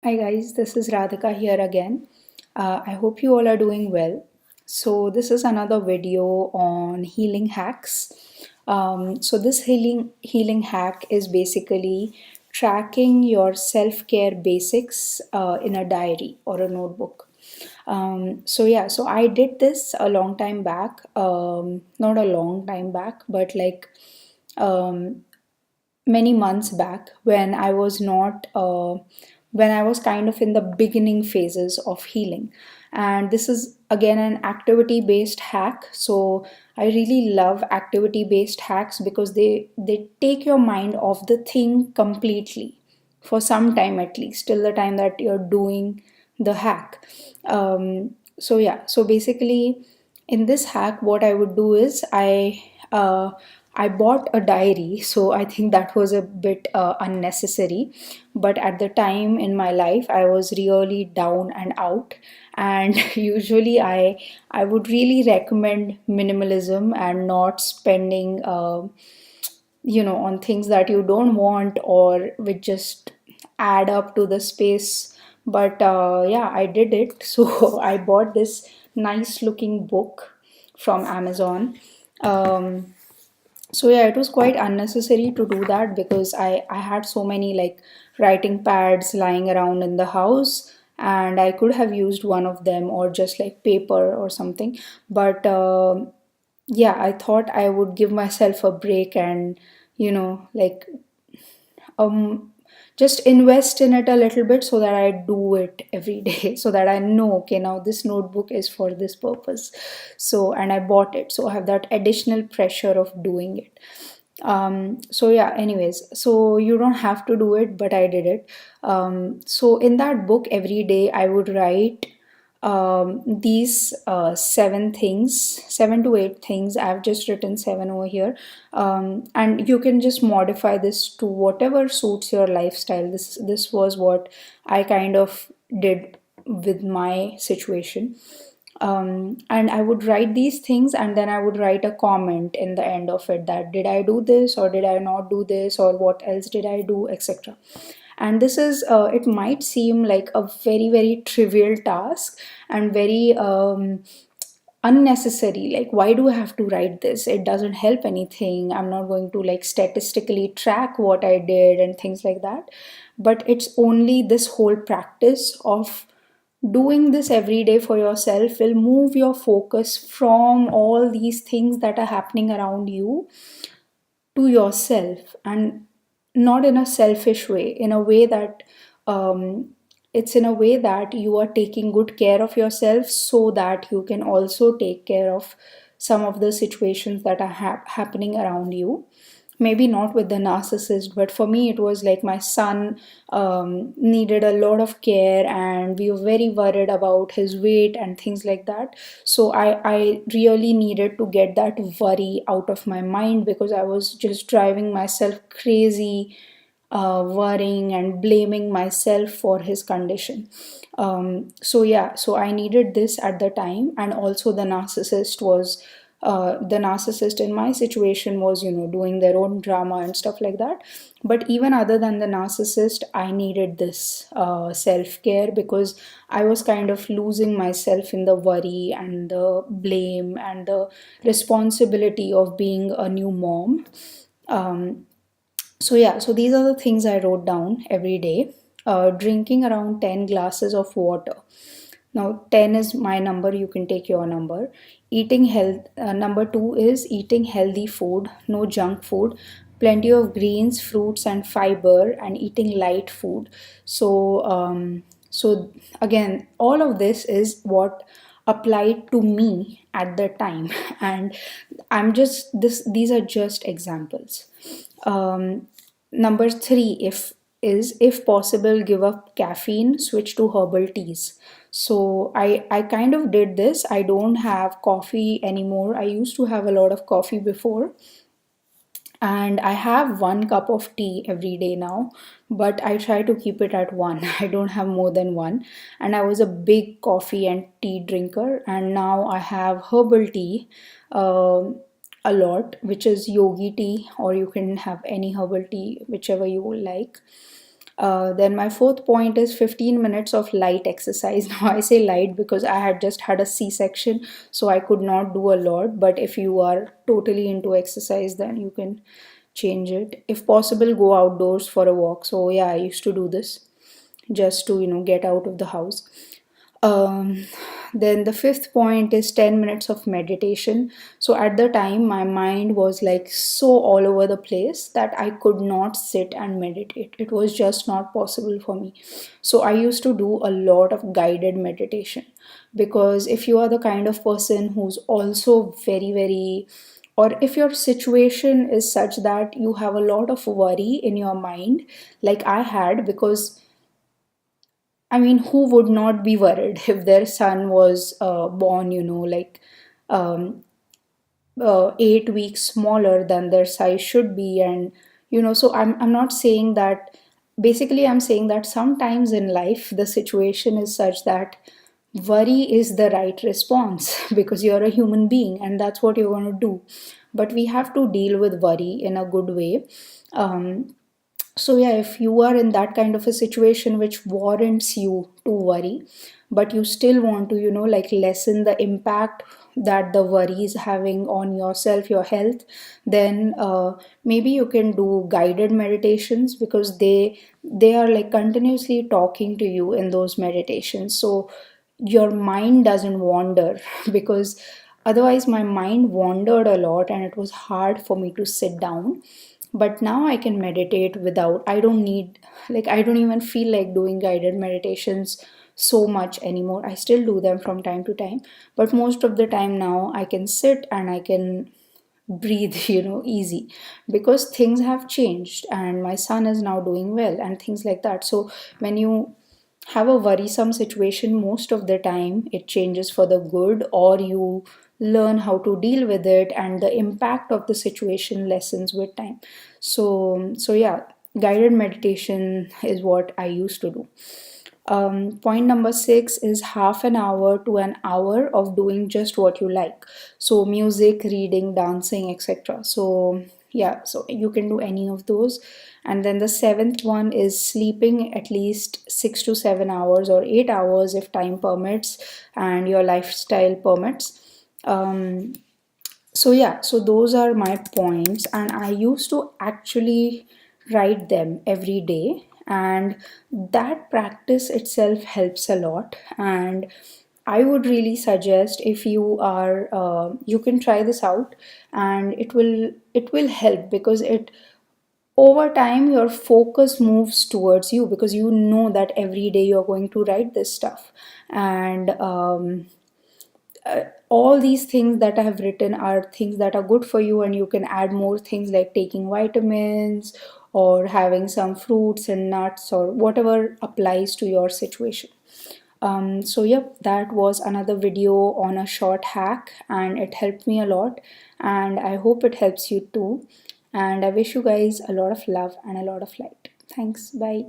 Hi guys, this is Radhika here again. I hope you all are doing well. So this is another video on healing hacks. This healing hack is basically tracking your self-care basics in a diary or a notebook. So I did this a long time back. Not a long time back, but like um, many months back when I was not when I was kind of in the beginning phases of healing. And this is again an activity based hack. So I really love activity based hacks because they take your mind off the thing completely for some time, at least till the time that you're doing the hack. So basically in this hack what I would do is I bought a diary, so I think that was a bit unnecessary. But at the time in my life, I was really down and out, and usually I would really recommend minimalism and not spending, on things that you don't want or which just add up to the space. But yeah, I did it. So I bought this nice looking book from Amazon. Um, so yeah, it was quite unnecessary to do that because I had so many like writing pads lying around in the house, and I could have used one of them or just like paper or something. But yeah, I thought I would give myself a break and like um just invest in it a little bit so that I do it every day so that I know, okay, now this notebook is for this purpose. So and I bought it, so I have that additional pressure of doing it. So yeah, anyways, so you don't have to do it, but I did it. So in that book every day I would write these seven to eight things. I've just written seven over here. And you can just modify this to whatever suits your lifestyle. This was what I kind of did with my situation. And I would write these things, and then I would write a comment in the end of it, that did I do this or did I not do this, or what else did I do, etc. And this is it might seem like a very trivial task and very unnecessary. Like, why do I have to write this? It doesn't help anything. I'm not going to like statistically track what I did and things like that. But it's only this whole practice of doing this every day for yourself will move your focus from all these things that are happening around you to yourself, and not in a selfish way, in a way that it's in a way that you are taking good care of yourself so that you can also take care of some of the situations that are happening around you. Maybe not with the narcissist, but for me it was like my son needed a lot of care, and we were very worried about his weight and things like that. So I really needed to get that worry out of my mind because I was just driving myself crazy, worrying and blaming myself for his condition. So yeah, so I needed this at the time. And also the narcissist in my situation was, doing their own drama and stuff like that. But even other than the narcissist, I needed this self care because I was kind of losing myself in the worry and the blame and the responsibility of being a new mom. Um, so yeah, so these are the things I wrote down every day. Drinking around 10 glasses of water. Now 10 is my number, you can take your number. Eating health, number 2 is eating healthy food, no junk food, plenty of greens, fruits and fiber, and eating light food. So again, all of this is what applied to me at the time. And I'm just this these are just examples. Number 3, if possible, give up caffeine, switch to herbal teas. So I kind of did this. I don't have coffee anymore. I used to have a lot of coffee before, and I have 1 cup of tea every day now, but I try to keep it at one. I don't have more than one. And I was a big coffee and tea drinker, and now I have herbal tea a lot, which is yogi tea, or you can have any herbal tea, whichever you like. Then my fourth point is 15 minutes of light exercise. Now I say light because I had just had a C-section, so I could not do a lot. But if you are totally into exercise, then you can change it. If possible, go outdoors for a walk. So yeah, I used to do this just to get out of the house. um, then the fifth point is 10 minutes of meditation. So at the time my mind was like so all over the place that I could not sit and meditate. It was just not possible for me. So I used to do a lot of guided meditation, because if you are the kind of person who's also very very, or if your situation is such that you have a lot of worry in your mind like I had, because I mean, who would not be worried if their son was born, like um, 8 weeks smaller than their size should be? And, so I'm not saying that, basically, I'm saying that sometimes in life, the situation is such that worry is the right response because you're a human being and that's what you're going to do. But we have to deal with worry in a good way. So yeah, if you are in that kind of a situation which warrants you to worry, but you still want to like lessen the impact that the worry is having on yourself, your health, then maybe you can do guided meditations, because they are like continuously talking to you in those meditations, so your mind doesn't wander because otherwise my mind wandered a lot and it was hard for me to sit down. But now I can meditate without, I don't need, like I don't even feel like doing guided meditations so much anymore. I still do them from time to time, but most of the time now I can sit and I can breathe easy, because things have changed and my son is now doing well and things like that. So when you have a worrisome situation, most of the time it changes for the good, or you learn how to deal with it and the impact of the situation lessens with time. So yeah, guided meditation is what I used to do. Point number six is half an hour to an hour of doing just what you like. So, music, reading, dancing, etc. So, yeah, so you can do any of those. And then the seventh one is sleeping at least 6 to 7 hours or 8 hours if time permits and your lifestyle permits. So yeah, so those are my points, and I used to actually write them every day, and that practice itself helps a lot. And I would really suggest, if you are you can try this out, and it will help, because it over time your focus moves towards you, because you know that every day you're going to write this stuff. And all these things that I have written are things that are good for you, and you can add more things like taking vitamins or having some fruits and nuts or whatever applies to your situation. So yep, that was another video on a short hack, and it helped me a lot, and I hope it helps you too. And I wish you guys a lot of love and a lot of light. Thanks. Bye.